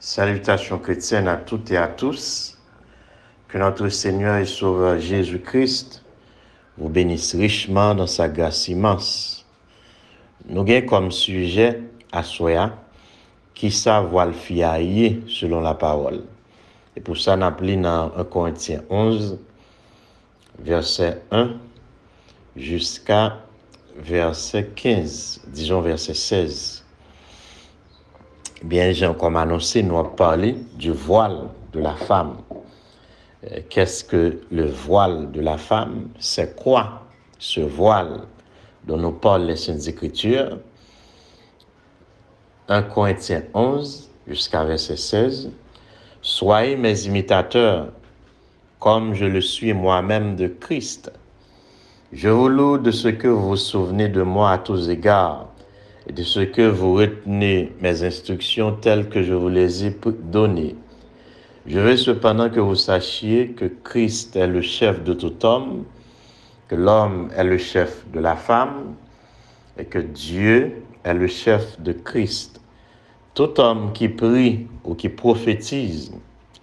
Salutations chrétiennes à toutes et à tous. Que notre Seigneur et Sauveur Jésus-Christ vous bénisse richement dans sa grâce immense. Nous avons comme sujet à soya qui ça voile fiailler selon la parole. Et pour ça, nous appelons dans 1 Corinthiens 11, verset 1 jusqu'à verset 15, disons verset 16. Bien, j'ai comme annoncé, nous allons parler du voile de la femme. Qu'est-ce que le voile de la femme? C'est quoi ce voile dont nous parlent les Saintes Écritures? 1 Corinthiens 11 jusqu'à verset 16. Soyez mes imitateurs, comme je le suis moi-même de Christ. Je vous loue de ce que vous vous souvenez de moi à tous égards, et de ce que vous retenez mes instructions telles que je vous les ai données. Je veux cependant que vous sachiez que Christ est le chef de tout homme, que l'homme est le chef de la femme, et que Dieu est le chef de Christ. Tout homme qui prie ou qui prophétise,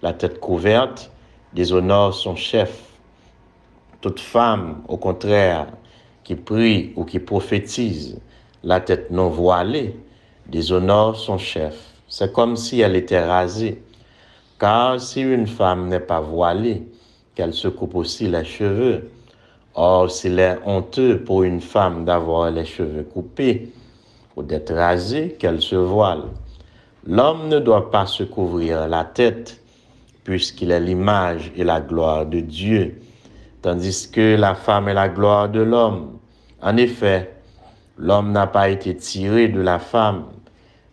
la tête couverte, déshonore son chef. Toute femme, au contraire, qui prie ou qui prophétise, la tête non voilée, déshonore son chef. C'est comme si elle était rasée. Car si une femme n'est pas voilée, qu'elle se coupe aussi les cheveux. Or, s'il est honteux pour une femme d'avoir les cheveux coupés ou d'être rasée, qu'elle se voile. L'homme ne doit pas se couvrir la tête, puisqu'il est l'image et la gloire de Dieu, tandis que la femme est la gloire de l'homme. En effet, l'homme n'a pas été tiré de la femme,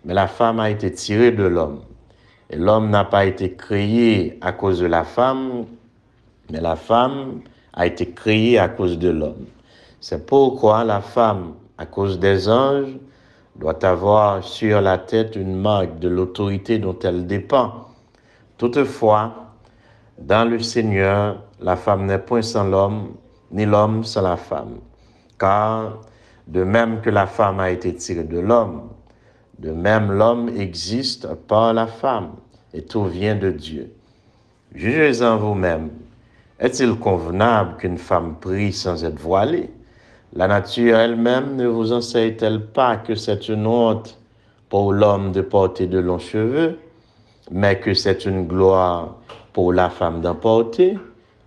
mais la femme a été tirée de l'homme. Et l'homme n'a pas été créé à cause de la femme, mais la femme a été créée à cause de l'homme. C'est pourquoi la femme, à cause des anges, doit avoir sur la tête une marque de l'autorité dont elle dépend. Toutefois, dans le Seigneur, la femme n'est point sans l'homme, ni l'homme sans la femme. Car, de même que la femme a été tirée de l'homme, de même l'homme existe par la femme, et tout vient de Dieu. Jugez-en vous-même. Est-il convenable qu'une femme prie sans être voilée? La nature elle-même ne vous enseigne-t-elle pas que c'est une honte pour l'homme de porter de longs cheveux, mais que c'est une gloire pour la femme d'en porter,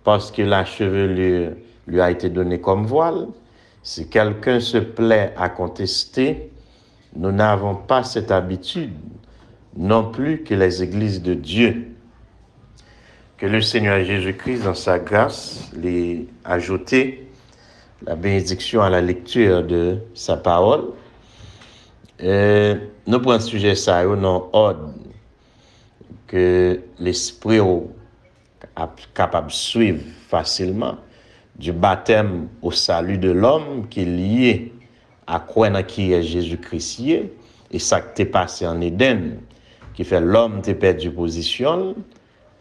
parce que la chevelure lui a été donnée comme voile? Si quelqu'un se plaît à contester, nous n'avons pas cette habitude, non plus que les églises de Dieu. Que le Seigneur Jésus-Christ, dans sa grâce, l'ait ajouté la bénédiction à la lecture de sa parole. Nous prenons ce sujet ça dans ordre que l'esprit est capable de suivre facilement du baptême au salut de l'homme qui est lié à quoi qui est Jésus-Christ et ça qui t'est passé en Éden qui fait l'homme t'est perdu position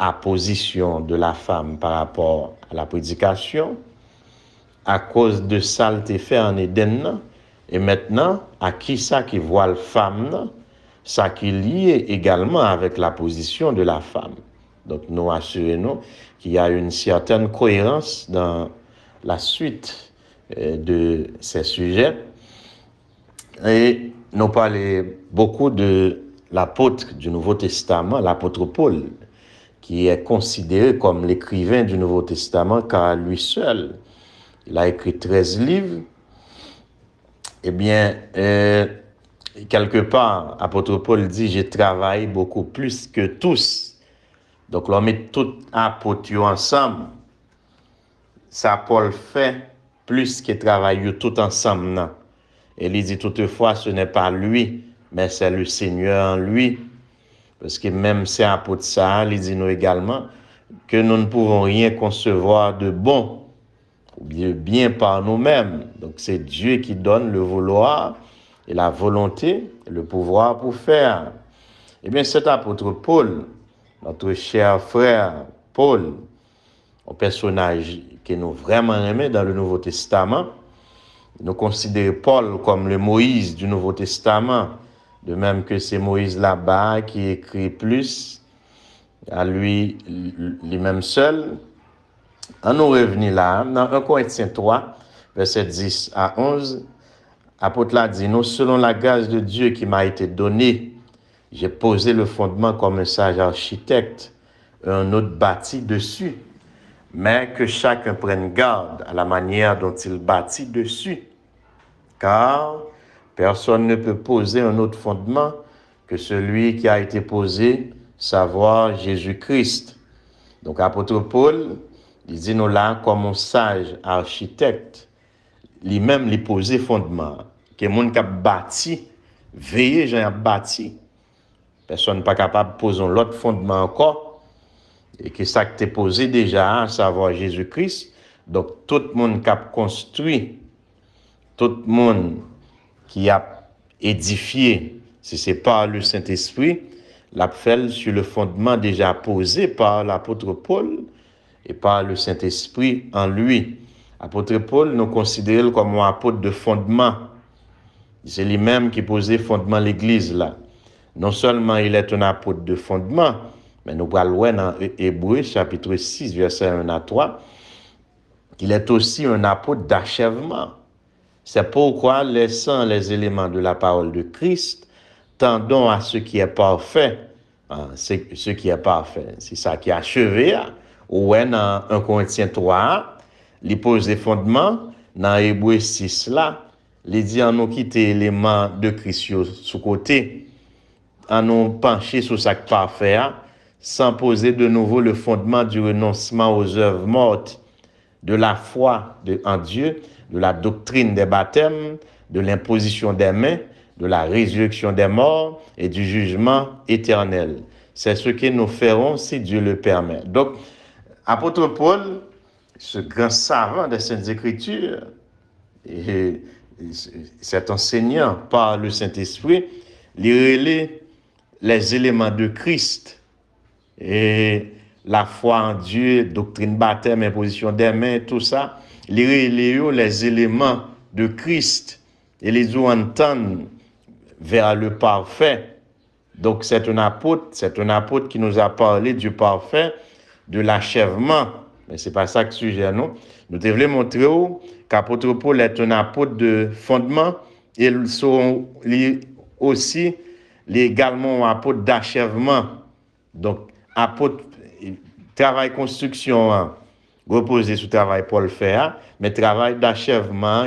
à position de la femme par rapport à la prédication à cause de ça t'est fait en Éden et maintenant à qui ça qui voit la femme ça qui est lié également avec la position de la femme. Donc nous assurons qu'il y a une certaine cohérence dans la suite de ces sujets. Et nous parlons beaucoup de l'apôtre du Nouveau Testament, l'apôtre Paul, qui est considéré comme l'écrivain du Nouveau Testament, car à lui seul, il a écrit 13 livres. Eh bien, quelque part, l'apôtre Paul dit, j'ai travaillé beaucoup plus que tous. Donc, l'on met tout apôtres ensemble. Ça, Paul fait plus que travailler tout ensemble. Non? Et il dit toutefois, ce n'est pas lui, mais c'est le Seigneur en lui. Parce que même si apôtre ça, il dit nous également que nous ne pouvons rien concevoir de bon ou bien par nous-mêmes. Donc c'est Dieu qui donne le vouloir et la volonté et le pouvoir pour faire. Eh bien cet apôtre Paul, notre cher frère Paul, un personnage que nous vraiment aimons dans le Nouveau Testament, nous considérons Paul comme le Moïse du Nouveau Testament, de même que c'est Moïse là-bas qui écrit plus à lui-même seul. On nous revient là, dans 1 Corinthiens 3, verset 10 à 11, apôtre là dit, nous, selon la grâce de Dieu qui m'a été donnée, j'ai posé le fondement comme un sage architecte, un autre bâti dessus, mais que chacun prenne garde à la manière dont il bâtit dessus, car personne ne peut poser un autre fondement que celui qui a été posé, savoir Jésus-Christ. Donc, apôtre Paul, il dit nous là comme un sage architecte, lui-même lui poser fondement, que les gens qui ont bâti, veiller, j'ai bâti. Personne n'est pas capable de poser l'autre fondement encore, et que ça qui est posé déjà, à savoir Jésus-Christ. Donc, tout le monde qui a construit, tout le monde qui a édifié, si c'est par le Saint-Esprit, l'a fait sur le fondement déjà posé par l'apôtre Paul et par le Saint-Esprit en lui. Apôtre Paul nous considère comme un apôtre de fondement. C'est lui-même qui posait fondement l'église là. Non seulement il est un apôtre de fondement, mais nous parlons dans Hébreux chapitre 6, verset 1 à 3, qu'il est aussi un apôtre d'achèvement. C'est pourquoi, laissant les éléments de la parole de Christ, tendons à ce qui est parfait. C'est ce qui est parfait. C'est ça qui est achevé. Ou dans 1 Corinthiens 3, il pose des fondements. Dans Hébreux 6, là, il dit à nous quitter l'élément de Christ sous côté, à nous pencher sur ce qui est parfait, sans poser de nouveau le fondement du renoncement aux œuvres mortes, de la foi en Dieu, de la doctrine des baptêmes, de l'imposition des mains, de la résurrection des morts et du jugement éternel. C'est ce que nous ferons si Dieu le permet. Donc, apôtre Paul, ce grand savant des Saintes Écritures, et cet enseignant par le Saint-Esprit, il relaie les éléments de Christ et la foi en Dieu, doctrine baptême, imposition des mains, tout ça, il relaie les éléments de Christ et les entendent vers le parfait. Donc c'est un apôtre qui nous a parlé du parfait, de l'achèvement. Mais c'est pas ça que sujet, non? Nous devons montrer qu'apôtre Paul est un apôtre de fondement et ils sont aussi également un apôtre d'achèvement. Donc, apôtre, travail construction, reposer sur le travail Paul fait, mais travail d'achèvement,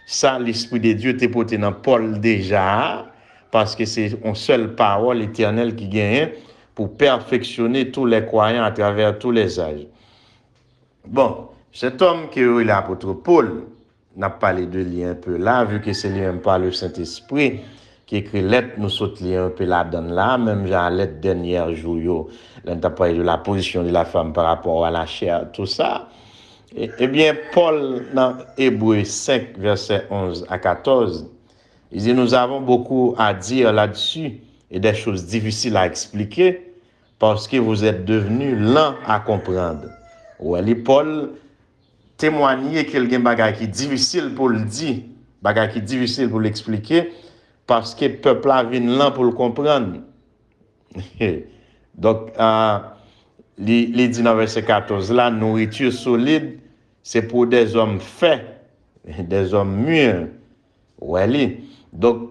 ça, l'Esprit de Dieu t'est porté dans Paul déjà, parce que c'est une seule parole éternelle qui gagne pour perfectionner tous les croyants à travers tous les âges. Bon, cet homme qui est l'apôtre Paul, n'a parlé de lui un peu là, vu que c'est lui-même par le Saint-Esprit qui écrit lettre, nous sautons un peu là-dedans là, même j'ai lettre dernière jour, là, on a parlé de la position de la femme par rapport à la chair, tout ça. Eh bien, Paul, dans Hébreux 5, verset 11 à 14, il dit, nous avons beaucoup à dire là-dessus et des choses difficiles à expliquer parce que vous êtes devenus lents à comprendre. Ouais, Paul témoignait qu'il y a des choses qui sont difficiles pour le dire, des choses qui sont difficiles pour l'expliquer parce que le peuple a vu lent pour le comprendre. Donc, il dit dans verset 14, la nourriture solide, c'est pour des hommes faits, des hommes mûrs. Ouais, donc,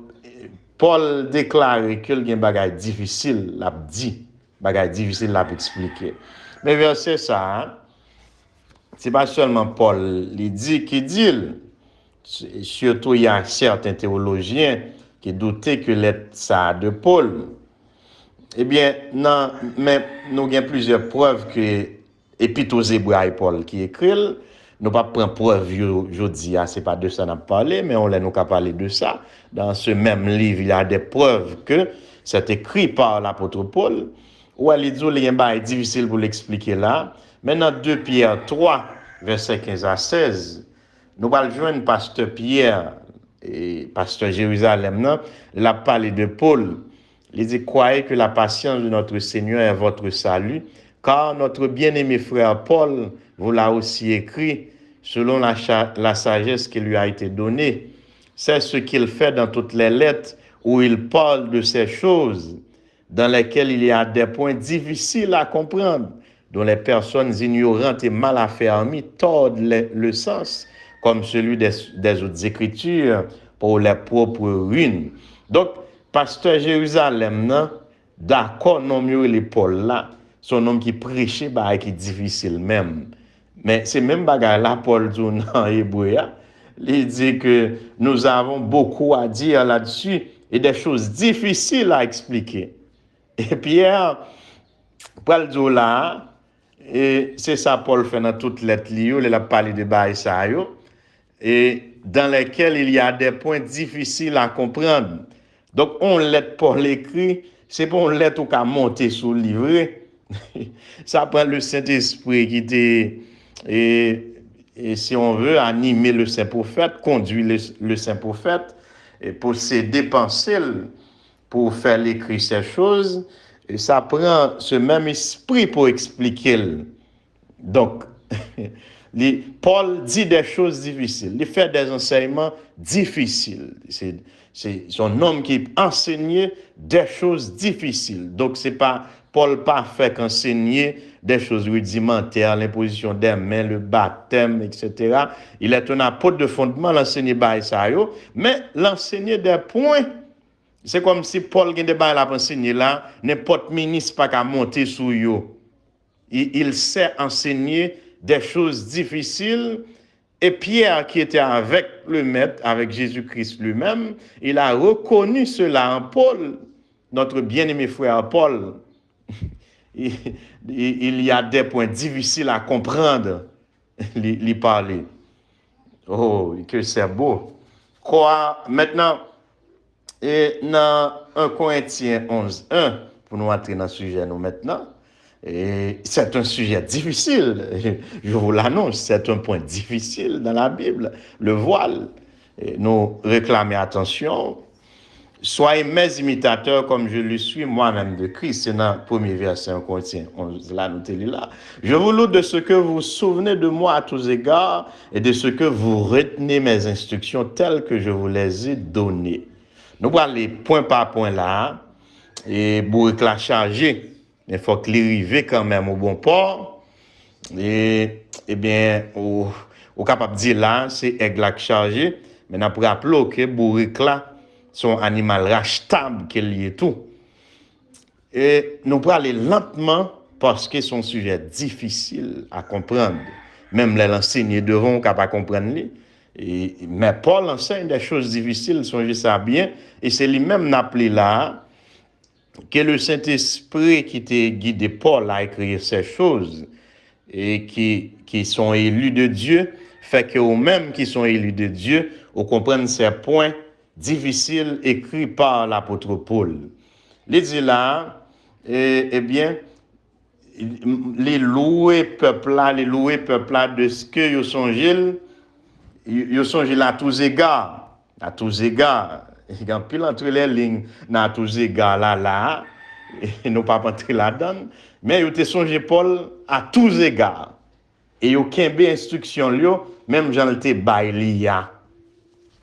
Paul déclare qu'il y a des choses difficiles, l'a dit, des choses difficiles à expliquer. Mais verset ça, c'est pas seulement Paul qui dit, surtout il y a certains théologiens qui doutaient que l'être ça de Paul. Eh bien, non, mais nous avons plusieurs preuves que Épître aux Hébreux et Paul qui écrit. Nous pas prendre preuve aujourd'hui, c'est pas de ça qu'on a parlé, mais on nous a parlé de ça. Dans ce même livre, il y a des preuves que c'est écrit par l'apôtre Paul. Ou elle dit qu'il est difficile pour l'expliquer là. Maintenant, 2 Pierre 3, versets 15 à 16, nous allons joindre pasteur Pierre et pasteur Jérusalem, il a parlé de Paul. Il dit, croyez que la patience de notre Seigneur est votre salut, car notre bien-aimé frère Paul vous l'a aussi écrit, selon la sagesse qui lui a été donnée. C'est ce qu'il fait dans toutes les lettres où il parle de ces choses dans lesquelles il y a des points difficiles à comprendre, dont les personnes ignorantes et mal affermies tordent le sens, comme celui des autres écritures pour les propres ruines. Donc, pasteur Jérusalem, non, d'accord, non mieux les Paul là, son homme qui prêchait, bah, qui est difficile même. Mais c'est même bagarre là, Paul dit dans Hébreu, il dit que nous avons beaucoup à dire là-dessus et des choses difficiles à expliquer. Et Pierre, Paul dit là, et c'est ça Paul fait dans toutes les lettres, il a parlé de ça, et dans lesquels il y a des points difficiles à comprendre. Donc, on lettre Paul écrit, c'est pas une lettre qui a monté sous le livret. Ça prend le Saint-Esprit qui était, et si on veut, animer le Saint-Prophète, conduire le Saint-Prophète, et pour se dépenser, pour faire l'écrit ces choses, et ça prend ce même esprit pour expliquer. Donc, Paul dit des choses difficiles, il fait des enseignements difficiles. C'est son homme qui enseignait des choses difficiles. Donc, c'est pas Paul pas fait qu'enseigner des choses rudimentaires, l'imposition des mains, le baptême, etc. Il est un apôtre de fondement, l'enseigner by ça, mais l'enseigner des points. C'est comme si Paul qui a enseigné là, n'importe ministre pas qu'à monter sous yo. Il sait enseigner des choses difficiles. Et Pierre, qui était avec le Maître, avec Jésus-Christ lui-même, il a reconnu cela en Paul, notre bien-aimé frère Paul. Il y a des points difficiles à comprendre, lui parler. Oh, que c'est beau. Quoi, maintenant, et dans 1 Corinthiens 11:1, pour nous entrer dans le sujet nous maintenant, et c'est un sujet difficile, je vous l'annonce, c'est un point difficile dans la Bible, le voile. Et nous réclamer attention. Soyez mes imitateurs comme je le suis moi-même de Christ. C'est dans le premier verset 1 Corinthiens 11, là, notez-le là. Je vous loue de ce que vous vous souvenez de moi à tous égards et de ce que vous retenez mes instructions telles que je vous les ai données. Nous allons aller point par point là, et pour la charger, il faut qu'il arrive quand même au bon port. Et bien, au capable de dire là, c'est aigle chargé. Maintenant, pour rappeler que bourrique là, son animal rachetable qu'il y est tout. Et nous allons aller lentement parce que son sujet difficile à comprendre. Même les enseignants devront capable comprendre. Mais Paul enseigne des choses difficiles, songez ça bien, et c'est lui-même appelé là que le Saint-Esprit qui t'a guidé Paul à écrire ces choses et qui sont élus de Dieu, fait que eux-mêmes qui sont élus de Dieu, on comprenne ces points difficiles écrits par l'apôtre Paul. Il dit là, eh bien, les louer peuple là de ce que ils sont ils sont à tous égards, il y a pile entre les lignes à tous égards là, et nous pas rentrer là-dedans, mais ils ont songé Paul à tous égards, et ils ont qu'une instruction, même j'en ai baillé,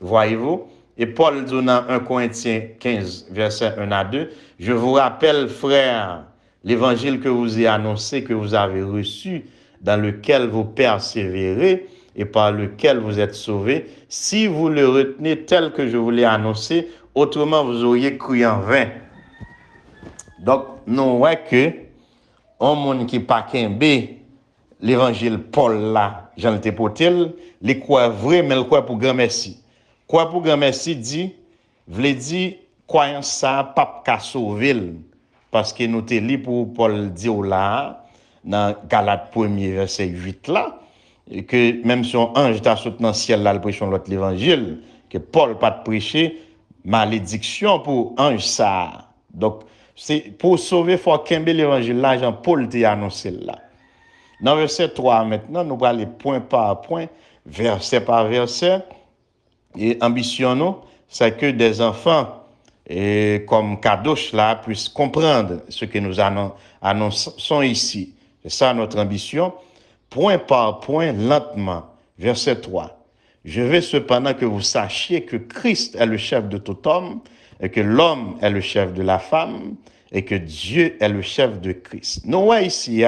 voyez-vous, et Paul dit dans 1 Corinthiens 15, verset 1 à 2, je vous rappelle, frères, l'évangile que vous ai annoncé, que vous avez reçu, dans lequel vous persévérez, et par lequel vous êtes sauvés, si vous le retenez tel que je vous l'ai annoncé, autrement vous auriez cru en vain. Donc, nous voyons que un monde qui pas qu'un l'évangile Paul là, Jean le Potel, les croit vrai, mais le croit pour grand merci. Croit pour grand merci dit, voulait dire, croyance ça, pas qu'à sauver, parce que nous te lit pour Paul dit là, dans Galates 1er verset 8 là, et que même si un ange t'a sauté dans le ciel là, le prêchant l'autre l'évangile, que Paul pas de prêcher, malédiction pour ange ça. Donc, c'est pour sauver, il faut qu'il y ait l'évangile là, Jean-Paul t'a annoncé là. Dans verset 3 maintenant, nous allons aller point par point, verset par verset, et ambition, c'est que des enfants, et comme Kadosh là, puissent comprendre ce que nous annonçons ici. C'est ça notre ambition. Point par point, lentement. Verset 3. Je veux cependant que vous sachiez que Christ est le chef de tout homme, et que l'homme est le chef de la femme et que Dieu est le chef de Christ. Nous voyons ici,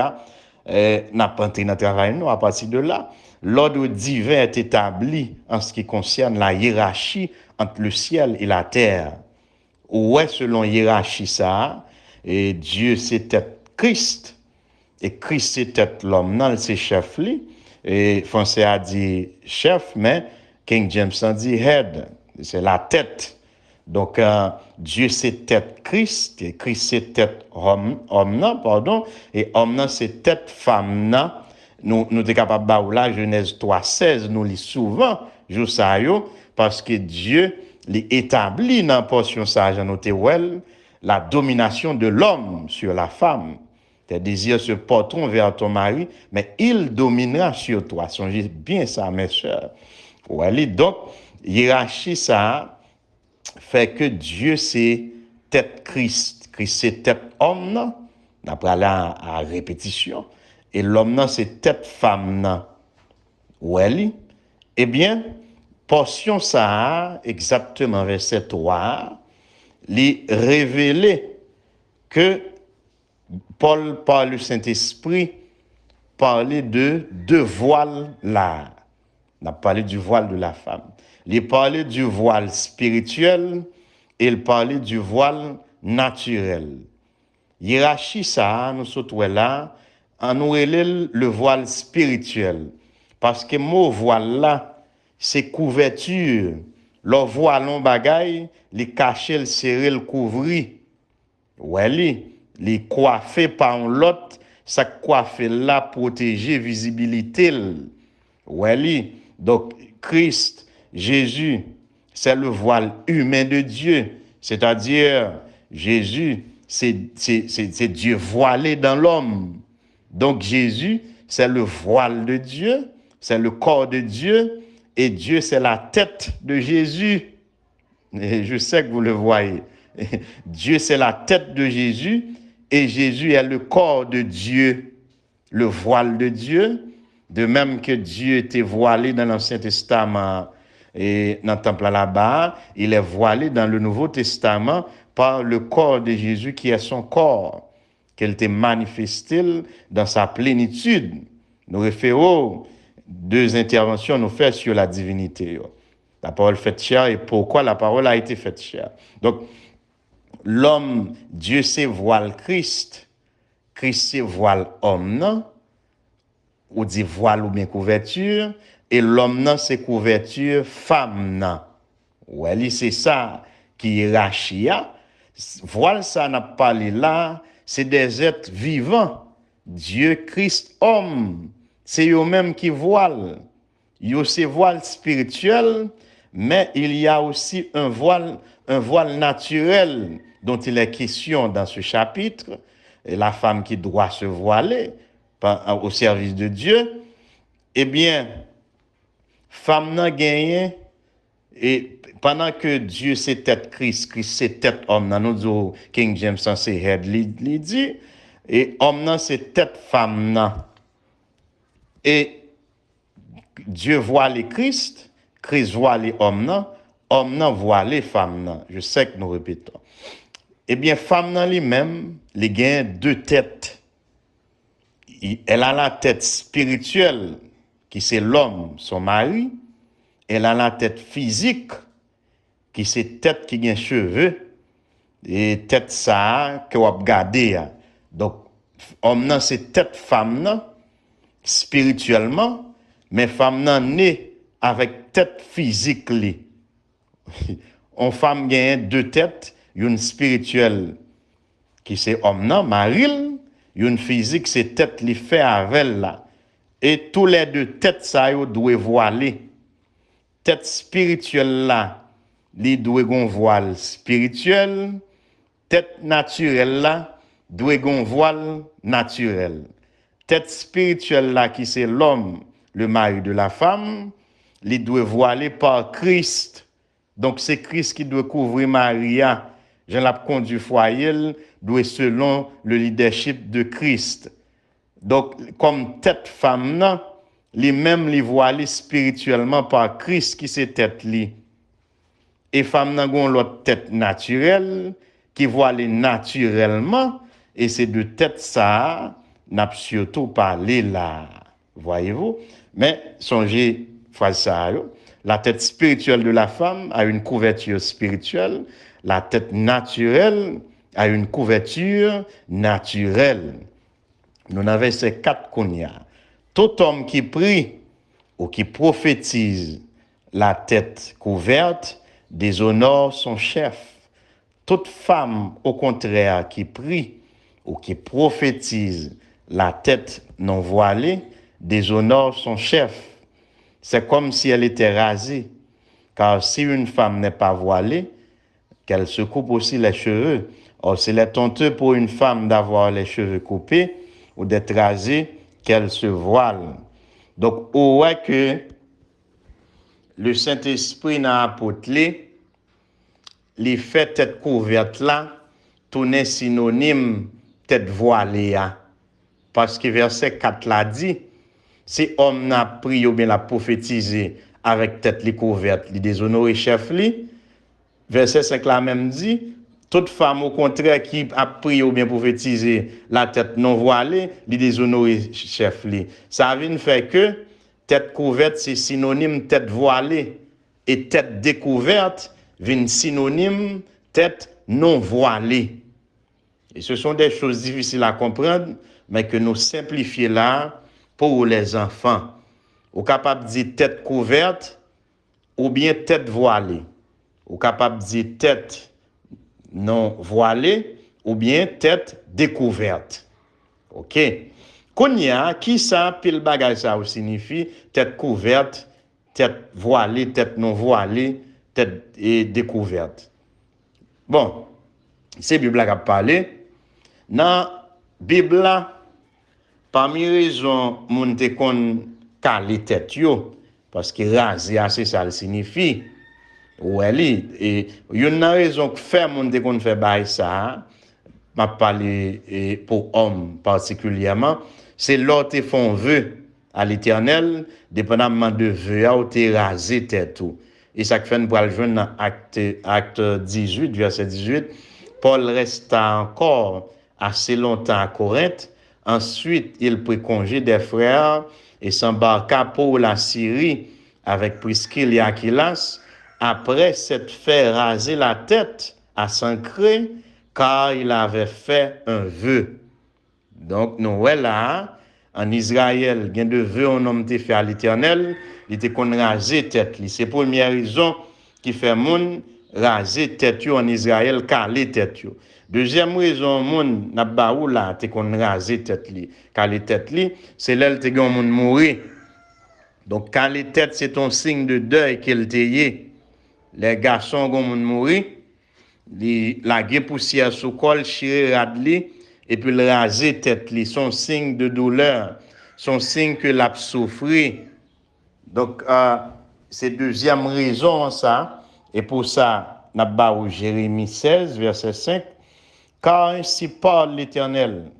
n'a pas entré dans le travail, nous, à partir de là, l'ordre divin est établi en ce qui concerne la hiérarchie entre le ciel et la terre. Ouais, selon hiérarchie ça, et Dieu c'est tête Christ, et Christ c'est tête l'homme, non, c'est chef lui, et français a dit chef, mais King James a dit head, c'est la tête. Donc, Dieu c'est tête Christ, et Christ c'est tête homme, pardon, et homme c'est tête femme. Nous sommes capables de la Genèse 3,16, nous lisons souvent, parce que Dieu l'établit dans la portion sage en la domination de l'homme sur la femme. Tes désirs se porteront vers ton mari, mais il dominera sur toi. Songez bien ça, mes soeurs. Donc, hiérarchie, ça fait que Dieu, c'est tête Christ. Christ, c'est tête homme, d'après là, à répétition. Et l'homme, c'est tête femme. Eh bien, portion ça, exactement verset 3, lui révéler que Paul, par le Saint-Esprit, parlait de deux voiles là. On a parlé du voile de la femme. Il parlait du voile spirituel et il parlait du voile naturel. Hiérarchie ça, nous sommes là, en nous le voile spirituel. Parce que mot voile là, c'est couverture. Le voile en bagaille, les cacher, le serrer, le couvrir. Les coiffer par l'autre, ça coiffer là, protéger visibilité. Donc, Christ, Jésus, c'est le voile humain de Dieu. C'est-à-dire, Jésus, c'est Dieu voilé dans l'homme. Donc, Jésus, c'est le voile de Dieu, c'est le corps de Dieu, et Dieu, c'est la tête de Jésus. Et je sais que vous le voyez. Dieu, c'est la tête de Jésus, et Jésus est le corps de Dieu, le voile de Dieu, de même que Dieu était voilé dans l'Ancien Testament et dans le temple là-bas, il est voilé dans le Nouveau Testament par le corps de Jésus qui est son corps, qu'il était manifesté dans sa plénitude. Nous référons deux interventions nous fait sur la divinité. La parole faite chair et pourquoi la parole a été faite chair. Donc, l'homme, Dieu c'est voile Christ, Christ c'est voile homme, non? Ou dit voile ou bien couverture, et l'homme non c'est couverture femme non. Ouais, c'est ça qui est rachia. Voile ça n'a pas parlé là, c'est des êtres vivants. Dieu, Christ, homme, c'est eux-mêmes qui voile. Yo c'est voile spirituel, mais il y a aussi un voile naturel dont il est question dans ce chapitre, et la femme qui doit se voiler au service de Dieu. Eh bien, femme n'a gagné, et pendant que Dieu c'est tête Christ, Christ c'est tête homme, dans nous King James c'est head, il dit, et homme c'est tête femme. Et Dieu voit les Christ, Christ voit les hommes, voit les femmes. Je sais que nous répétons. Eh bien, femme lui-même, les gagne deux têtes. Elle a la tête spirituelle, qui c'est l'homme, son mari. Elle a la tête physique, qui c'est tête qui a cheveux. Et tête ça, que vous regardez. Donc, homme, c'est tête femme, spirituellement. Mais femme née avec tête physique. Une femme gagne deux têtes, une spirituelle qui c'est homme nan, maril, une physique c'est tête li fait avec là. Et tous les deux têtes ça yo doivent voiler. Tête spirituelle là, li doit gon voile spirituel, tête naturelle là, doit gon voile naturel. Tête spirituelle là qui c'est l'homme, le mari de la femme, il doit voiler par Christ. Donc c'est Christ qui doit couvrir Maria. Jean l'a conduit foyer, doit selon le leadership de Christ. Donc comme tête femme, lui-même les voiler spirituellement par Christ qui c'est tête li. et femme nan gon l'autre tête naturelle qui voilée naturellement et c'est de tête ça n'a surtout parlé là, voyez-vous. Mais songez phrase ça yo. La tête spirituelle de la femme a une couverture spirituelle, la tête naturelle a une couverture naturelle. Nous avons ces 4 qu'on y a. Tout homme qui prie ou qui prophétise la tête couverte déshonore son chef. Toute femme, au contraire, qui prie ou qui prophétise la tête non voilée déshonore son chef. C'est comme si elle était rasée. Car si une femme n'est pas voilée, qu'elle se coupe aussi les cheveux. Or, c'est honteux pour une femme d'avoir les cheveux coupés ou d'être rasée qu'elle se voile. Donc, on voit que le Saint-Esprit n'a apporté les faits tête couverte là, tourner synonyme tête voilée. Parce que verset 4 l'a dit, si homme n'a prié ou bien l'a prophétisé avec tête li couverte, li déshonore chef li, verset 5 là même dit, toute femme au contraire qui a prié ou bien prophétisé la tête non voilée, li déshonore chef li. Ça vient faire que tête couverte c'est synonyme tête voilée et tête découverte vient synonyme tête non voilée. Et ce sont des choses difficiles à comprendre, mais que nous simplifions là pour les enfants. Ou capable de dire tête couverte ou bien tête voilée. Ou capable de dire tête non voilée ou bien tête découverte. OK? Konya, qui ça pile bagage ça signifie tête couverte, tête voilée, tête non voilée, tête découverte. Bon, c'est Bible qui a parlé. Dans Bible là, parmi raisons moun te kon kale tête yo parce que raser c'est ça le signifie. Ouais li et une raison que fait moun te kon fait bail ça, m'a parlé pour homme particulièrement, c'est l'autre te font vœu à l'Éternel dépendamment de vœu ou te raser tête tout. Et ça que fait nous pour joindre dans acte 18 verset 18, Paul resta encore assez longtemps à Corinthe. Ensuite, il prit congé des frères et s'embarqua pour la Syrie avec Priscille et Aquilas. Après s'être fait raser la tête à Sancré, car il avait fait un vœu. Donc, nous voilà, en Israël, il y a de vœux un homme te fait à l'Éternel, il te qu'on raser tête. C'est la première raison qui fait moun raser tête en Israël, caler tête. Deuxième raison, moun n'a ba ou là te qu'on raser tête li, caler tête li, c'est là te gon moun mourir. Donc caler tête c'est ton signe de deuil qu'il te yé. Les garçons gon moun mourir, la gué poussière sous col chire rad li et puis le raser tête li, son signe de douleur, son signe que l'a souffri. Donc c'est deuxième raison ça et pour ça n'a ba ou Jérémie 16 verset 5. Car ainsi parle l'Éternel,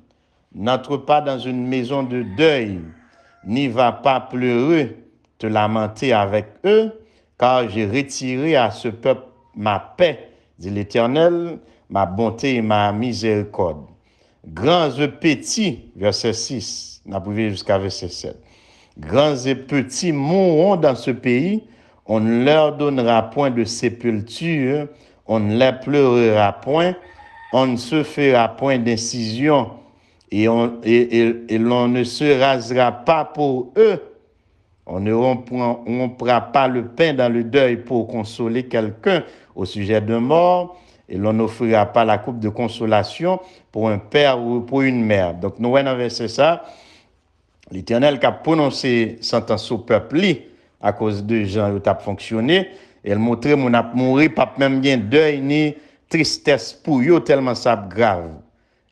n'entre pas dans une maison de deuil, n'y va pas pleurer, te lamenter avec eux, car j'ai retiré à ce peuple ma paix, dit l'Éternel, ma bonté et ma miséricorde. Grands et petits, verset 6, on a prouvé jusqu'à verset 7. Grands et petits mourront dans ce pays, on ne leur donnera point de sépulture, on ne les pleurera point, on ne se fera point d'incision et l'on ne se rasera pas pour eux. On ne rompra pas le pain dans le deuil pour consoler quelqu'un au sujet de mort et l'on n'offrira pas la coupe de consolation pour un père ou pour une mère. Donc nous voyons verset ça, l'Éternel qui a prononcé sentence au peuple à cause de gens qui ont fonctionné, elle montrait mon a mouru pas même bien deuil ni tristesse pour eux tellement ça grave.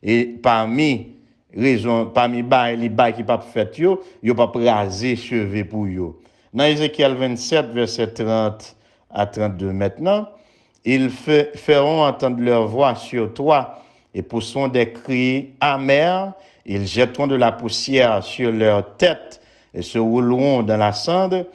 Et parmi bail les bail qui pas fait yo pas raser cheveux pour yo. Dans Ézéchiel 27 verset 30 à 32 maintenant, ils feront entendre leur voix sur toi et pousseront des cris amers, ils jetteront de la poussière sur leur tête et se rouleront dans la cendre,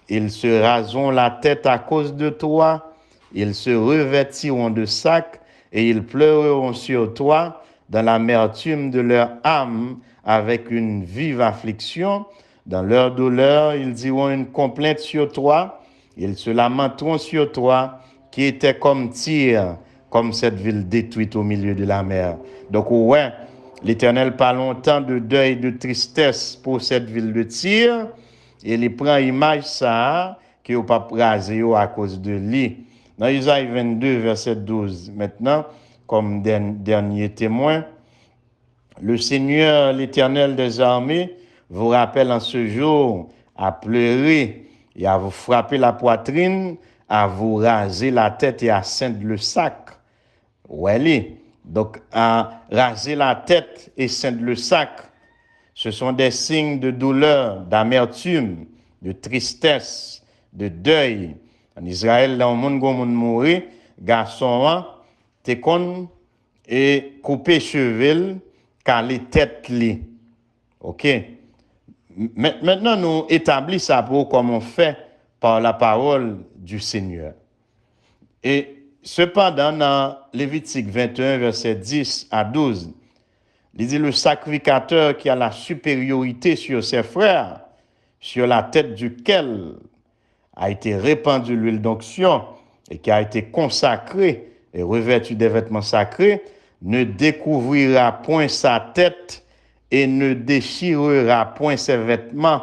ils se raseront la tête à cause de toi. Ils se revêtiront de sacs et ils pleureront sur toi dans l'amertume de leur âme avec une vive affliction. Dans leur douleur, ils diront une complainte sur toi. Ils se lamenteront sur toi qui était comme Tyr, comme cette ville détruite au milieu de la mer. Donc, ouais, l'Éternel parle longtemps de deuil, de tristesse pour cette ville de Tyr. Et il prend image ça, qui n'a pas rasé à cause de lui. Dans Isaïe 22, verset 12, maintenant, comme dernier témoin, le Seigneur, l'Éternel des armées, vous rappelle en ce jour à pleurer et à vous frapper la poitrine, à vous raser la tête et à ceindre le sac. Ouais, donc à raser la tête et ceindre le sac, ce sont des signes de douleur, d'amertume, de tristesse, de deuil. En Israël, dans le monde où on mourit, garçon, t'es con et couper cheveux, car les têtes li. OK? Maintenant, nous établissons ça pour comme on fait par la parole du Seigneur. Et cependant, dans Lévitique 21, verset 10 à 12, il dit le sacrificateur qui a la supériorité sur ses frères, sur la tête duquel a été répandue l'huile d'onction et qui a été consacré et revêtu des vêtements sacrés, ne découvrira point sa tête et ne déchirera point ses vêtements.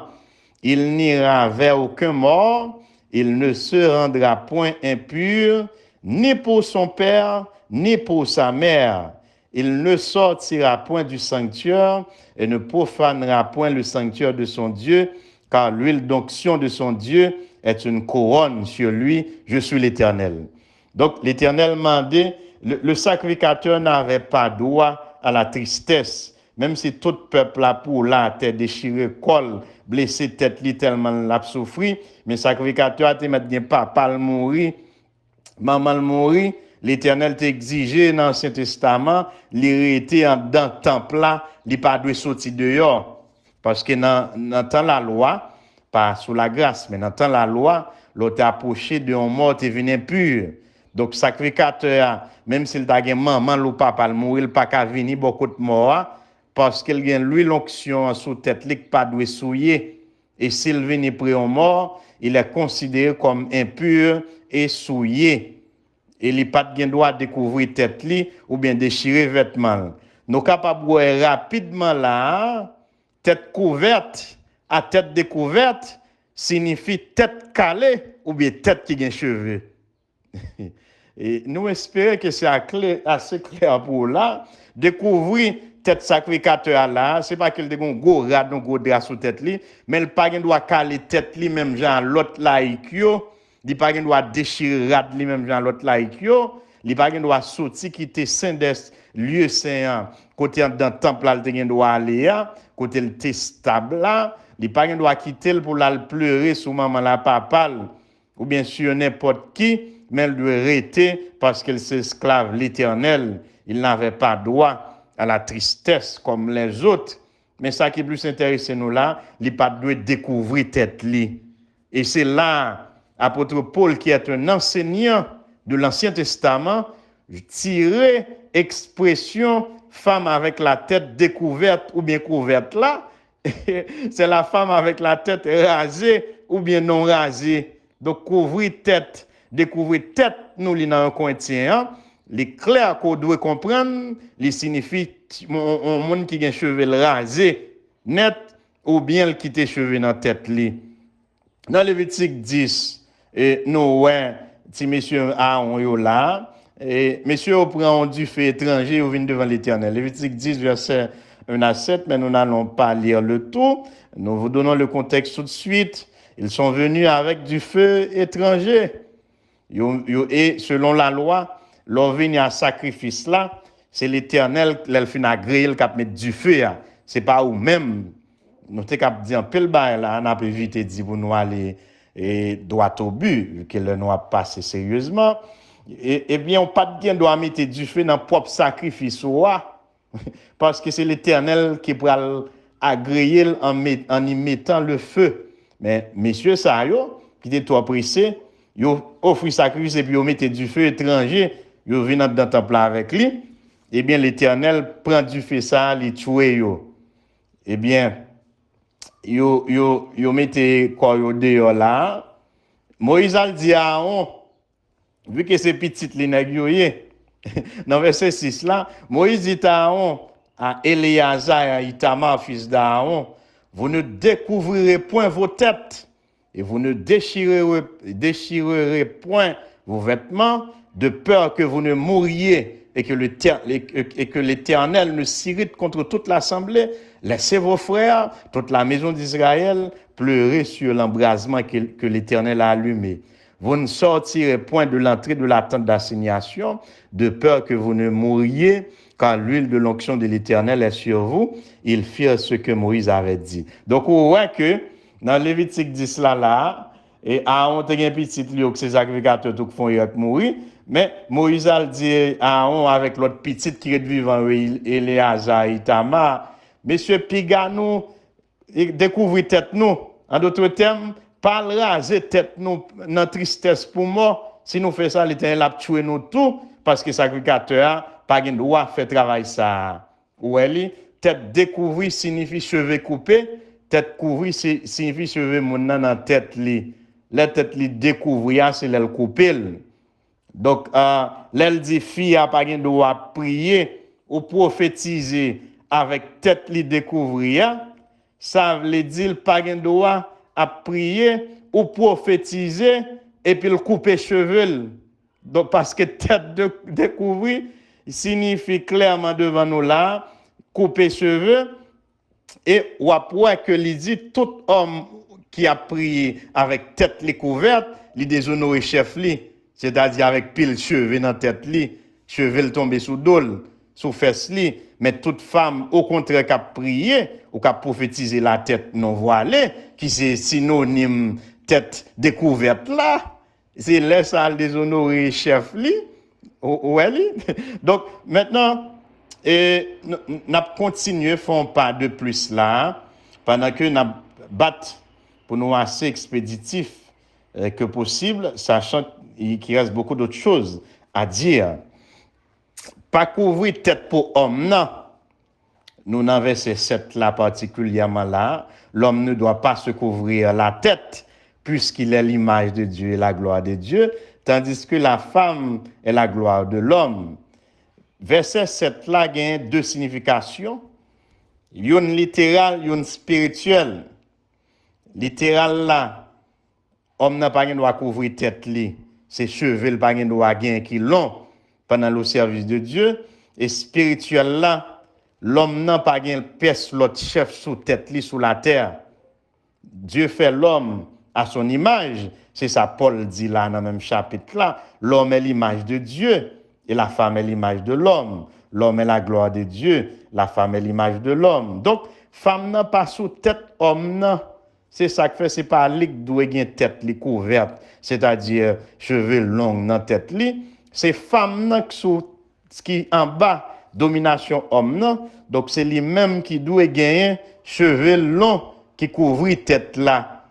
Il n'ira vers aucun mort, il ne se rendra point impur, ni pour son père, ni pour sa mère. Il ne sortira point du sanctuaire et ne profanera point le sanctuaire de son Dieu, car l'huile d'onction de son Dieu est une couronne sur lui. Je suis l'Éternel. Donc, l'Éternel m'a dit, le sacrificateur n'avait pas droit à la tristesse, même si tout peuple a pour la tête déchirée, col, blessé tête li tellement l'a souffri, mais sacrificateur a dit papa le mourir, maman le mourir, l'Éternel t'a exigé dans l'Ancien Testament, l'hérité dans le temple là, il pas doit sortir dehors parce que dans temps la loi, pas sous la grâce, mais dans temps la loi, l'autre approché de un mort et venu impur. Donc sacrificateur, même s'il t'a gen maman ou papa le mourir, il pas qu'à venir beaucoup de mort parce qu'il y a lui l'onction sous tête li pas doit souiller et s'il vient près un mort, il est considéré comme impur et souillé. Et il pas de droit découvrir tête li ou bien déchirer vêtements. Nous capable rapidement là, tête couverte à tête découverte signifie tête calée ou bien tête qui a cheveux. Et nous espérons que c'est assez clair pour là. Découvrir tête sacrificateur là, c'est pas qu'il a un gros rad, un gros drap sous tête li, mais il pas doit caler tête li même genre l'autre laïque yo, il pas doit déchirer rad li même genre l'autre laïque yo, il pas doit sortir quitter saint des lieux saints côté dans temple là il doit aller côté le stable là, il pas doit quitter pour la pleurer sous maman la papa ou bien sur n'importe qui, mais il doit rester parce qu'il s'esclave l'Éternel, il n'avait pas droit à la tristesse comme les autres. Mais ça qui est plus intéressant nous là, il pas doit découvrir tête li. Et c'est là apôtre Paul qui est un enseignant de l'Ancien Testament tirer expression femme avec la tête découverte ou bien couverte là, c'est la femme avec la tête rasée ou bien non rasée. Donc couvrir tête, découvrir tête nous li dans un coin tien. Les clairs qu'on doit comprendre, les signifie un monde qui a un cheveux rasé, net, ou bien le qui a cheveux dans la tête. Dans Lévitique 10, nous, ouais, si monsieur Aaron est là, et monsieur prend du feu étranger ou vient devant l'Éternel. Lévitique 10, verset 1 à 7, mais nous n'allons pas lire le tout. Nous vous donnons le contexte tout de suite. Ils sont venus avec du feu étranger. Et selon la loi, l'on vient à sacrifice là, c'est l'Éternel qui a agréé le cap mettre du feu. C'est pas ou même. Nous t'es cap dire un peu le bail là, on a pu vite dire pour nous aller droit au but, vu que le nous a passé sérieusement. Et bien, on pas bien doit mettre du feu dans propre sacrifice parce que c'est l'Éternel qui pourra agréer en y mettant le feu. Mais messieurs ça yo, qui étaient trop pressés, yo offre sacrifice et puis yo mette du feu étranger, yo vient dans le temple avec lui, eh bien l'Éternel prend du feu ça, li tue yo. Eh bien yo mette quoi yo dehors là. Moïse a dit à Aaron, vu que c'est petit les nèg yo yé, dans verset 6 là, Moïse dit à Aaron, à Éléazar et à Itamar, fils d'Aaron, vous ne découvrirez point vos têtes et vous ne déchirerez point vos vêtements, de peur que vous ne mouriez et que l'Éternel ne s'irrite contre toute l'assemblée. Laissez vos frères, toute la maison d'Israël, pleurer sur l'embrasement que l'Éternel a allumé. Vous ne sortirez point de l'entrée de la tente d'assignation, de peur que vous ne mouriez, car l'huile de l'onction de l'Éternel est sur vous. Ils firent ce que Moïse avait dit. Donc, on voit que dans Lévitique 10 là, et Aaron te gen petit li que ses sacrificateurs tout font y mourir, mais Moïse a dit à Aaron avec l'autre petit qui est vivant, Éléazar, Itamar, Monsieur Piganou, découvrir tête nous. En d'autres termes, pas raser tête nous dans tristesse pour moi. Si nous faisons ça, l'Éternel a tué nous tout parce que sacrificateur pas de droit faire travail ça. Ou elle tête découvrir signifie cheveux coupés, tête couvrir signifie cheveux mon dans tête li. La tête li découvrir c'est l'elle couper. Donc l'elle dit fille a pas de droit prier ou prophétiser avec tête li découvrir. Ça veut dire pas de droit à prier ou prophétiser et puis le couper cheveux. Donc parce que tête de découvrir signifie clairement devant nous là couper cheveux et ou après que il dit tout homme qui a prié avec tête li couverte, il déshonoré chef li, c'est-à-dire avec pile cheveux dans tête li, cheveux tomber sous dol, sous fesse li, mais toute femme au contraire qui a prié ou qui a prophétisé la tête non voilée, qui c'est synonyme tête découverte là, c'est là ça déshonoré chef li. Donc maintenant n'a continué font pas de plus là pendant que n'a battre pour nous assez expéditif que possible, sachant qu'il reste beaucoup d'autres choses à dire. Pas couvrir tête pour homme, non. Nous dans verset 7 là particulièrement là, l'homme ne doit pas se couvrir la tête puisqu'il est l'image de Dieu et la gloire de Dieu, tandis que la femme est la gloire de l'homme. Verset 7 là a deux significations, une littérale, une spirituelle. Littéral là, homme n'a pas droit couvrir tête li, ses cheveux n'a pas droit qui long pendant le service de Dieu, et spirituel là, l'homme n'a pas pèse l'autre chef sous tête li sous la terre. Dieu fait l'homme à son image, c'est ça Paul dit là dans le même chapitre là, l'homme est l'image de Dieu et la femme est l'image de l'homme. L'homme est la gloire de Dieu, la femme est l'image de l'homme. Donc femme n'a pas sous tête homme non. C'est ça que fait, c'est pas lui qui doit avoir tête li couverte, c'est-à-dire cheveux longs dans tête li. C'est femme qui en bas, domination homme non. Donc c'est lui-même qui doit gagner cheveux longs qui couvrent tête là.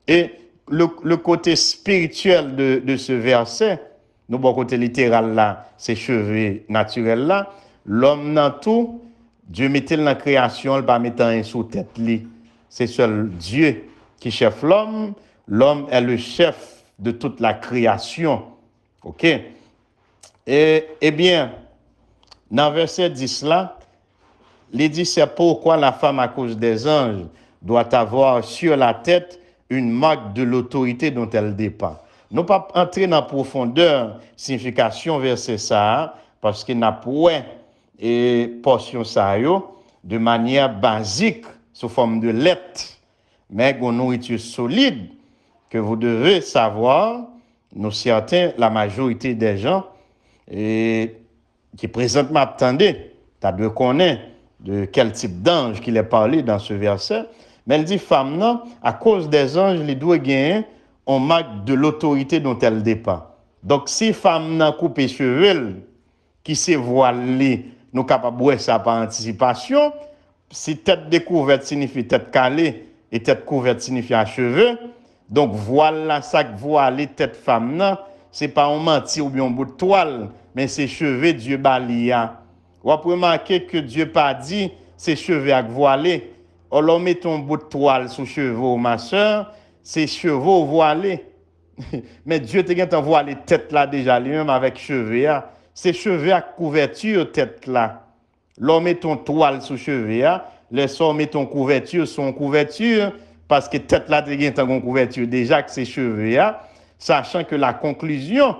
Et le côté spirituel de ce verset, nous bon côté littéral là, c'est cheveux naturels là. L'homme dans tout, Dieu mettait dans la création, il pas mettre un sous tête li. C'est seul Dieu qui chef l'homme. L'homme est le chef de toute la création. OK? Eh bien, dans verset 10 là, il dit c'est pourquoi la femme à cause des anges doit avoir sur la tête une marque de l'autorité dont elle dépend. Nous pas entrer dans la profondeur, signification verset ça, parce qu'il n'a point et portion ça de manière basique sous forme de lettres, mais une nourriture solide que vous devez savoir, nous certains, la majorité des gens et qui présentement attendez, tu dois connaître de quel type d'ange qu'il est parlé dans ce verset, mais elle dit femme non, à cause des anges, les doit gagner on marque de l'autorité dont elle dépend. Donc si femme n'a coupé cheveux qui se voilée, nous capable de ça par anticipation. Si tête découverte signifie tête calée et tête couverte signifie un cheveu, Donc, voile là, ça que voile tête femme, non, c'est pas un menti ou bien un bout de toile, mais c'est cheveux Dieu balia. Ou après remarquer que Dieu pas dit, c'est cheveux avec voilé. On leur met un bout de toile sous cheveux, ma soeur, c'est cheveux voilés. Mais Dieu te voilé tête là déjà, lui-même avec cheveux. C'est cheveux avec couverture tête là. L'on met ton toile sous cheveux, le son met ton couverture sur couverture, parce que tête là, tu as une couverture déjà que c'est cheveux, sachant que la conclusion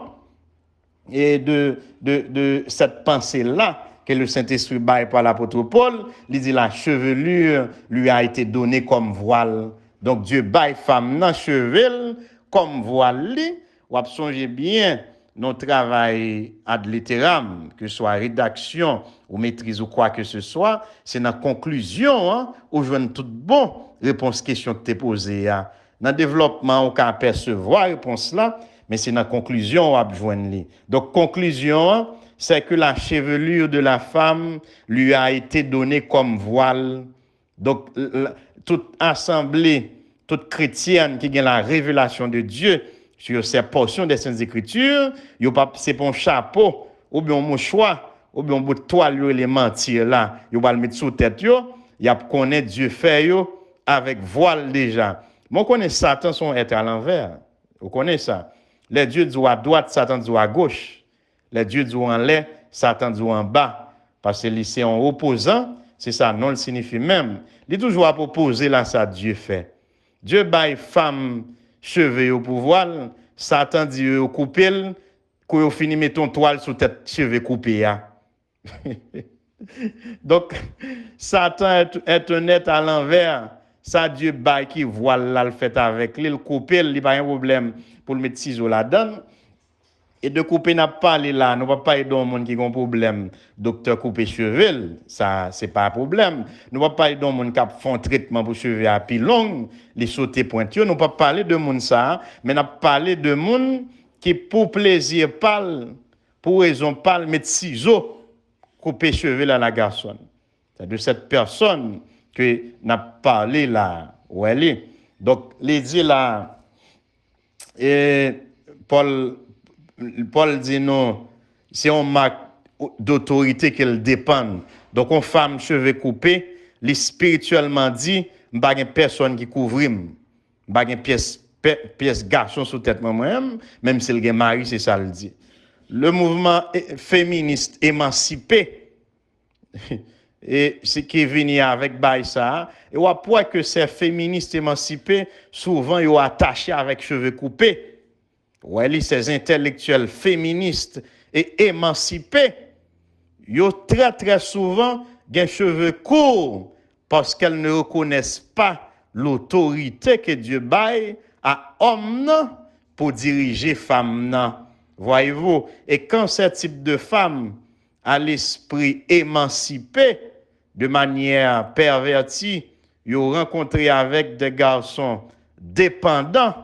est de cette pensée-là, que le Saint-Esprit baille par l'apôtre Paul, il dit la chevelure lui a été donnée comme voile. Donc Dieu baille femme dans cheveux comme voile, ou songez bien, notre travail ad littéram, que ce soit rédaction ou maîtrise ou quoi que ce soit, c'est dans la conclusion, où je donne toute bonne réponse question que tu as posée. Dans le développement, on peut percevoir la réponse là, mais c'est dans la conclusion qu'on va joindre. Donc, conclusion, c'est que la chevelure de la femme lui a été donnée comme voile. Donc, toute assemblée, toute chrétienne qui a la révélation de Dieu, sur ces portions des Saintes Écritures, c'est pour un chapeau, ou bien un mouchoir, ou bien un bout de toile, les mentir là, il va le mettre sous tête, il y a connaître Dieu fait avec voile déjà. Moi, on connaît Satan, son être à l'envers. Vous connaissez ça? Les dieux disent à droite, Satan dit à gauche. Les dieux disent en l'air, Satan dit en bas. Parce que c'est en opposant, c'est ça, non, le signifie même. Il est toujours à proposer là, ça Dieu fait. Dieu baille femme cheveux au pouvoir, Satan dit au couper, quand vous finissez mettre ton toile sur tête cheveux coupés. Donc, Satan est un être à l'envers. Ça, Dieu baille qui voile là, le fait avec lui, le couper, il n'y a pas un problème pour le mettre ciseaux là-dedans. Et de couper n'a pas parlé là, nous ne pouvons pas aider un monde qui a un problème, docteur couper cheveux, ça c'est pas un problème. Nous ne pouvons pas aider un monde qui a fait un traitement pour cheveux à pied long, les sauter pointilleux, nous ne pouvons pas parler de monde ça, mais nous parler de monde qui pour plaisir parle, pour raison parle, mettre ciseaux, couper cheveux là la garçonne. C'est de cette personne que n'a parlé là, où elle est. Donc, les dit là, et Paul dit non, c'est un marque d'autorité qu'elle dépend. Donc, une femme cheveux coupés, les spirituellement dit, je n'ai pas personne qui couvre, je n'ai pas pièce garçon sous tête moi-même, même si le mari, c'est ça le dit. Le mouvement féministe émancipé, et ce qui est venu avec ça, et on voit que ces féministes émancipés, souvent, ils sont attachés avec cheveux coupés. Ouais, ces intellectuels féministes et émancipés, ils ont très très souvent des cheveux courts parce qu'elles ne reconnaissent pas l'autorité que Dieu baille à homme pour diriger femme. Voyez-vous, et quand ce type de femme a l'esprit émancipé de manière pervertie, ils ont rencontré avec des garçons dépendants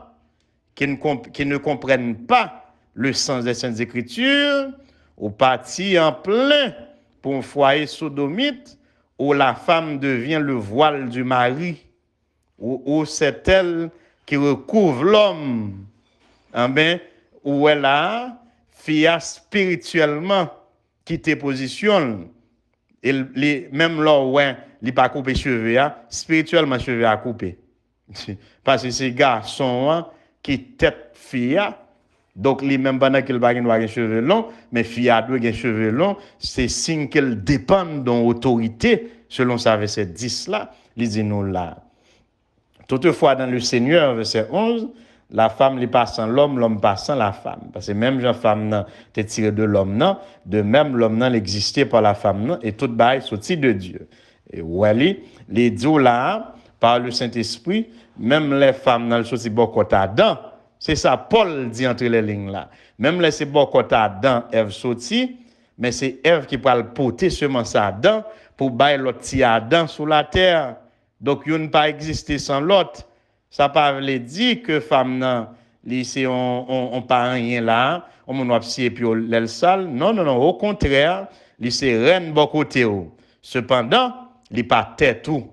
qui ne comprennent pas le sens des Saintes Écritures, ou partis en plein pour un foyer sodomite, où la femme devient le voile du mari, où c'est elle qui recouvre l'homme, où elle a fia spirituellement quitté position, et même là où il n'a pas coupé cheveux, spirituellement cheveux à couper. Parce que ces garçons qui tête fille, donc les mêmes pendant qu'elle va avoir des cheveux longs, mais fille a deux cheveux longs, c'est signe qu'elle dépend d'autorité, selon ça verset 10 là, lisez-nous là. Toutefois, dans le Seigneur, verset 11, la femme n'est pas sans l'homme, l'homme pas sans la femme. Parce que même la femme est tirée de l'homme, de même l'homme existait par la femme, et tout bail sorti de Dieu. Et voilà, les dieux là, par le Saint-Esprit, même les femmes dans le sorti beaucoup Adam. C'est ça, Paul dit entre les lignes là. Même les c'est beaucoup Adam, Ève sorti, mais c'est Ève qui va le porter semence Adam pour bailler l'autre petit Adam sur la terre. Donc, il ne pas exister sans l'autre. Ça ne veut pas dire que femme nan, c'est on pas rien là, on m'a et puis l'aile sale. Non, non, non, au contraire, c'est reine beaucoup côté. Cependant, il pas tête tout.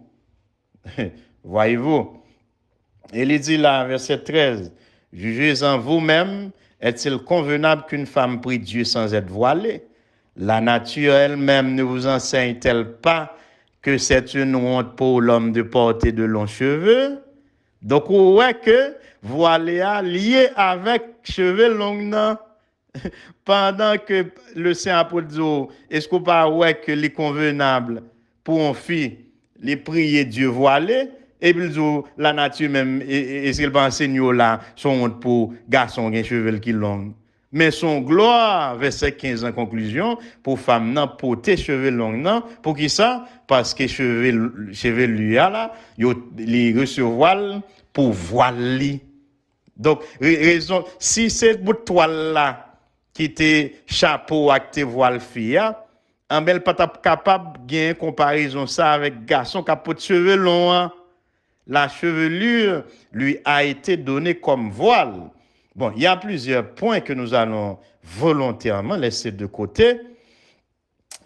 Voyez-vous. Et il dit là, verset 13, jugez-en vous-même, est-il convenable qu'une femme prie Dieu sans être voilée? La nature elle-même ne vous enseigne-t-elle pas que c'est une honte pour l'homme de porter de longs cheveux? Donc, on voit que voilé a lié avec cheveux longs, non? Pendant que le Saint apôtre dit, est-ce qu'on pas ouais que les convenable pour une fille, les prier Dieu voilé? Et puis, la nature même, est-ce qu'elle va enseigner là, son honte pour garçon qui a cheveux qui longs? Mais son gloire, verset 15 en conclusion, pour femme non porter cheveux longs non, pour qui ça? Parce que cheveux lui là, il recevoir pour voiler. Donc raison si c'est bout de toile là qui était chapeau avec tes voiles fille, en belle pas capable de gagner comparaison ça avec garçon qui a pas de cheveux longs. Hein? La chevelure lui a été donnée comme voile. Bon, il y a plusieurs points que nous allons volontairement laisser de côté,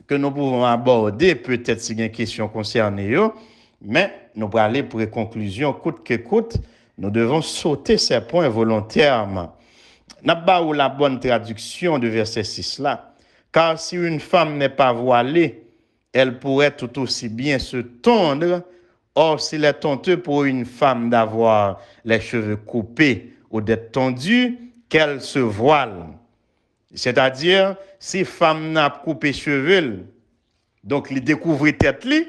que nous pouvons aborder, peut-être si il y a une question concernée, mais nous allons aller pour les conclusions, coûte que coûte, nous devons sauter ces points volontairement. N'a pas ou la bonne traduction de verset 6 là, car si une femme n'est pas voilée, elle pourrait tout aussi bien se tondre. Or, s'il est honteux pour une femme d'avoir les cheveux coupés ou d'être tondue, qu'elle se voile. C'est-à-dire, si femme n'a coupé cheveux, donc il découvre tête li,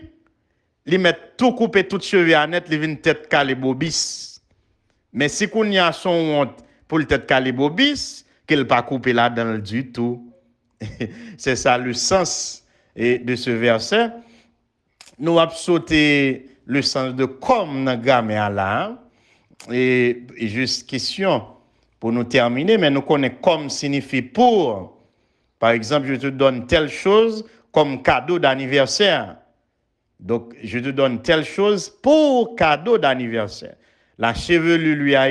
il met tout coupé tout cheveux à net, il vient tête calé bobis. Mais si qu'on y a son honte pour le tête calé bobis, qu'elle pas coupé là-dedans du tout. C'est ça le sens de ce verset. Nous avons sauté le sens de comme dans grammaire là. Et juste question pour nous terminer, mais nous connaissons comme signifie pour. Par exemple, je te donne telle chose comme cadeau d'anniversaire. Donc, je te donne telle chose pour cadeau d'anniversaire. La chevelure lui a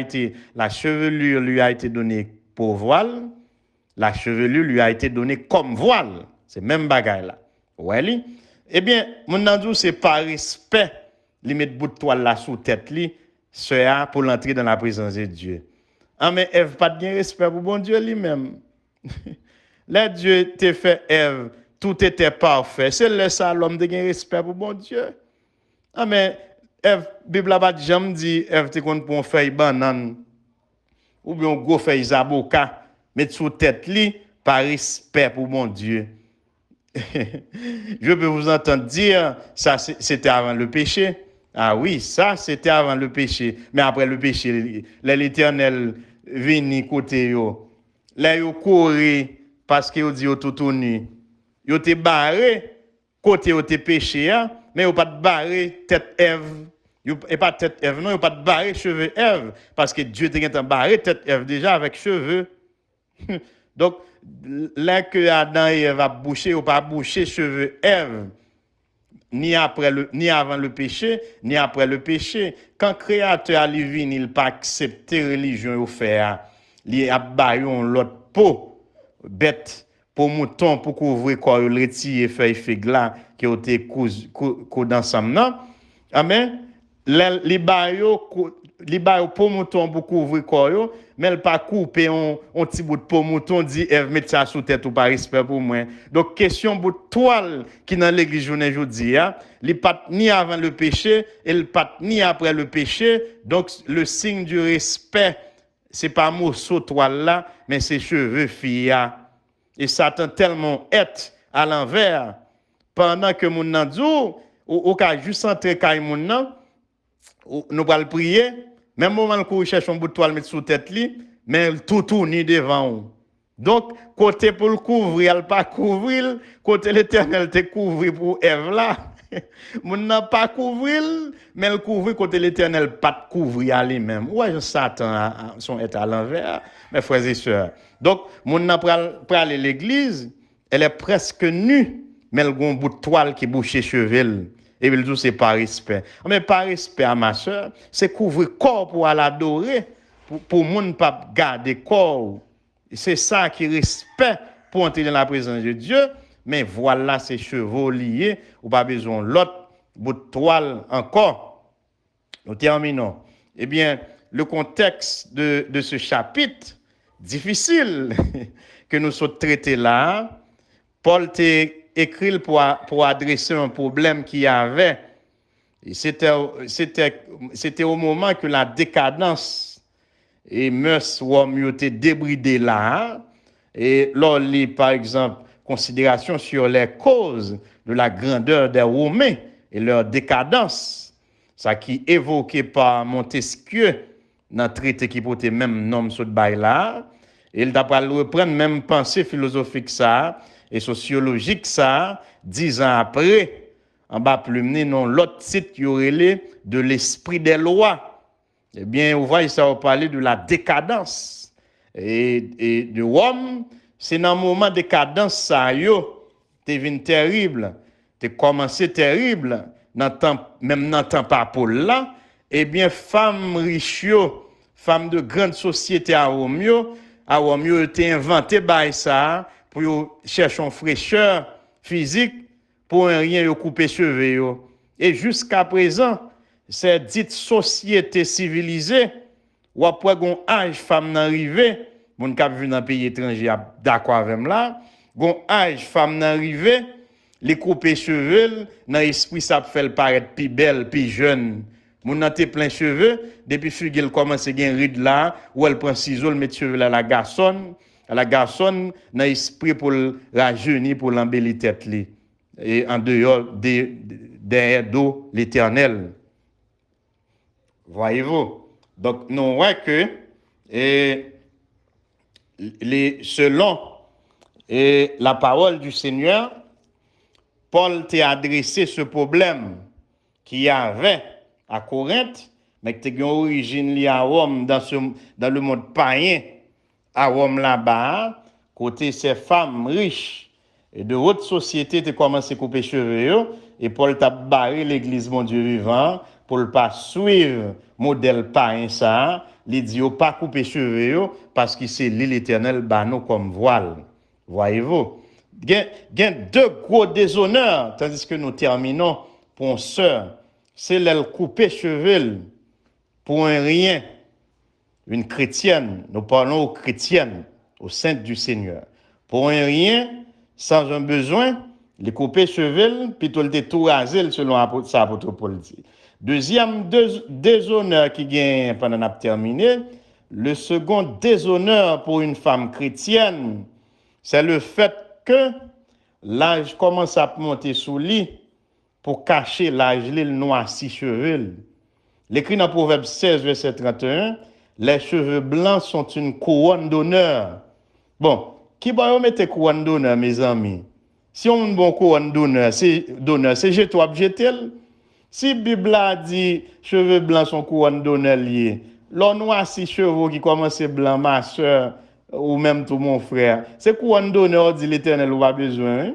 été donnée pour voile. La chevelure lui a été donnée comme voile. C'est même bagaille là. Ouais, eh bien, mon nandou, c'est par respect, li mettre bout de toile là sous tête li, c'est pour l'entrer dans la présence de Dieu. Ah, mais Ève pas de respect pour bon Dieu lui-même. Là, Dieu t'a fait Ève, tout était parfait. C'est là ça l'homme de respect pour bon Dieu. Ah, mais Ève, Bible a pas jamais dit Ève te compte pour une feuille banane ou bien un gros feuille zaboka, mettre sous tête li par respect pour bon Dieu. Je peux vous entendre dire, ça c'était avant le péché. Ah oui, ça c'était avant le péché. Mais après le péché, l'Éternel vient côté yo. Là, yo courir parce que yo dit yo tout nu. Yo te barré côté yo te péché, mais yo pas de barré tête Ève. Et pas tête Ève, non, yo pas de barré cheveux Ève. Parce que Dieu te barré tête Ève déjà avec cheveux. Donc, là que Adam et Ève a bouché ou pas bouché cheveux Ève, ni avant le péché, ni après le péché. Quand créateur a venu, il pas accepté religion ou faire, il a baillon l'autre peau bête pour mouton pour couvrir quoi le retirer feuille figla qui ont été cou ensemble non. Amen. Les baillons pour mouton pour couvrir quoi mais elle pas couper on petit bout de peau mouton dit Ève met ça sous tête ou pas respect pour moi. Donc question bout de toile qui dans l'église journée aujourd'hui il pas ni avant le péché et il pas ni après le péché. Donc le signe du respect c'est pas morceau toile là mais c'est cheveux fille. Et Satan tellement est à l'envers pendant que mon nan dou ou ka juste entrer kay mon nan nous va le prier même moment qu'on cherche un bout de toile mettre sous tête li mais tout tourne devant. Donc côté pour le couvrir elle pas couvrir côté l'Éternel te couvrir pour Ève là mon n'a pas couvrir mais le couvrir côté l'Éternel pas couvrir lui-même. Ouais Satan son est à l'envers mes frères et sœurs. Donc mon n'a pour aller à l'église elle est presque nue mais elle a un bout de toile qui bouche ses cheveux. Et il dit c'est par respect. Mais par respect à ma soeur, c'est couvrir corps pour l'adorer, pour moun pas garder corps. C'est ça qui respect pour entrer dans la présence de Dieu. Mais voilà ces cheveux liés, ou pas besoin l'autre bout de toile encore. Nous terminons. eh bien, le contexte de ce chapitre difficile que nous sommes traités là, Paul t'a écrit pour adresser un problème qu'il y avait. Et c'était au moment que la décadence et mœurs ont été débridées là. Et là, par exemple, considération sur les causes de la grandeur des Romains et leur décadence. Ça qui est évoqué par Montesquieu dans le traité qui portait même nom sur le bail là. Et il d'après reprendre même pensée philosophique ça et sociologique ça 10 ans après en bas plus mené non l'autre titre qui aurait de l'esprit des lois. Eh bien, vous voyez ça va parler de la décadence et de Rome. C'est dans le moment de décadence ça yo t'es venu terrible, t'es commencé terrible même dans le temps par Paul là. Eh bien, femmes riches, femmes de grande société à Rome, t'es inventé by ça pour chercher une fraîcheur physique pour un rien couper cheveux. Et jusqu'à présent, cette dite société civilisée, ou après gon âge femme n'arrivé, mon cap vu dans pays étranger d'accord avec là, gon âge femme n'arrivé, les couper cheveux, dans l'esprit ça fait le paraître plus belle, plus jeune. Mon nan te plein cheveux, depuis figel commence gen ride là, ou elle prend ciseaux, elle met cheveux là la garçonne dans l'esprit pour rajeunir, pour l'embellir tête li. Et en dehors derrière dos l'Éternel. Voyez-vous? Donc, nous voyons que selon la parole du Seigneur, Paul t'a adressé ce problème qu'il y avait à Corinthe, mais qui a une origine liée à Rome, dans le monde païen, à Rome là-bas, côté ces femmes riches et de haute société, tu commencé à couper cheveux, et Paul t'a barré l'église mon Dieu vivant, pour ne pas suivre modèle païen ça, il dit pas couper cheveux, parce que c'est l'Éternel bano comme voile. Voyez-vous? Il y a deux gros déshonneurs, tandis que nous terminons pour une sœur. C'est le couper cheveux pour un rien. Une chrétienne, nous parlons aux chrétiennes, aux saintes du Seigneur. Pour un rien, sans un besoin, les couper cheveux, puis tout raser selon l'apôtre Paul dit. Deuxième déshonneur qui gagne pendant qu'on a terminé, le second déshonneur pour une femme chrétienne, c'est le fait que l'âge commence à monter sous lit pour cacher l'âge, le noirci cheveux. L'écrit dans Proverbe 16, verset 31, les cheveux blancs sont une couronne d'honneur. Bon, qui va mettre couronne d'honneur, mes amis? Si on a une bonne couronne d'honneur, c'est jeter ou jeter. Si la Bible a dit cheveux blancs sont couronne d'honneur liés, l'on noirci cheveux qui commencent blanc, ma soeur, ou même tout mon frère, c'est couronne d'honneur, dit l'Éternel, ou pas besoin. Hein?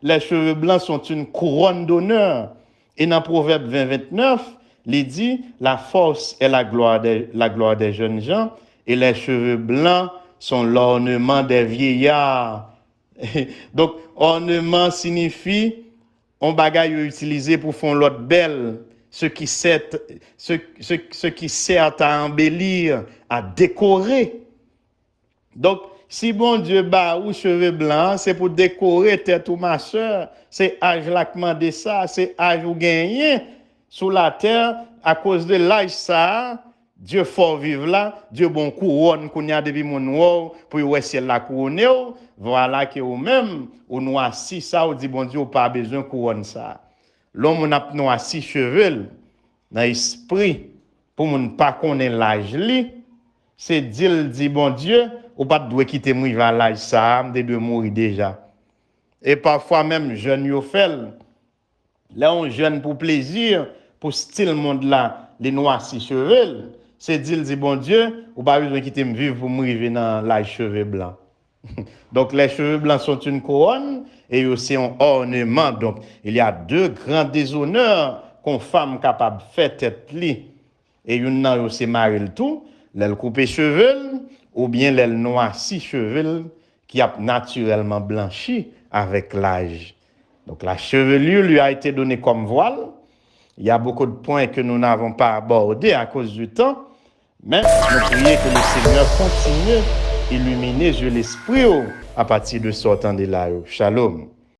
Les cheveux blancs sont une couronne d'honneur. Et dans Proverbe 20, 29, il dit, la force est la gloire des jeunes gens, et les cheveux blancs sont l'ornement des vieillards. Donc, ornement signifie, on bagaille utilisé pour faire l'autre belle, ce qui sert à embellir, à décorer. Donc, si bon Dieu bat ou cheveux blancs, c'est pour décorer tête ou ma soeur. C'est âge laquement de ça, c'est âge ou gagné sous la terre à cause de l'âge ça. Dieu fort vivre là, Dieu bon couronne qu'on y a depuis mon noir pour y ciel la couronne. Voilà que ou même ou noirci ça ou dit bon Dieu pas besoin couronne ça. L'homme n'a noirci cheveux dans l'esprit pour mon pas connaître l'âge li. C'est dit bon Dieu ou pas doit quitter moi va l'âge ça de mourir déjà. Et parfois même jeune yo fait là on jeune pour plaisir pour style monde là les noircis cheveux c'est dit bon Dieu ou pas besoin quitter me vivre pour mourir dans l'âge cheveux blancs. Donc les cheveux blancs sont une couronne et aussi un ornement. Donc il y a deux grands déshonneurs qu'une femme capable de faire tête li et une nan aussi marié le tout, l'aile couper cheveux ou bien l'aile noirci cheveux qui a naturellement blanchi avec l'âge. Donc la chevelure lui a été donnée comme voile Il y a beaucoup de points que nous n'avons pas abordés à cause du temps, mais nous prions que le Seigneur continue d'illuminer l'esprit à partir de ce temps de là. Shalom.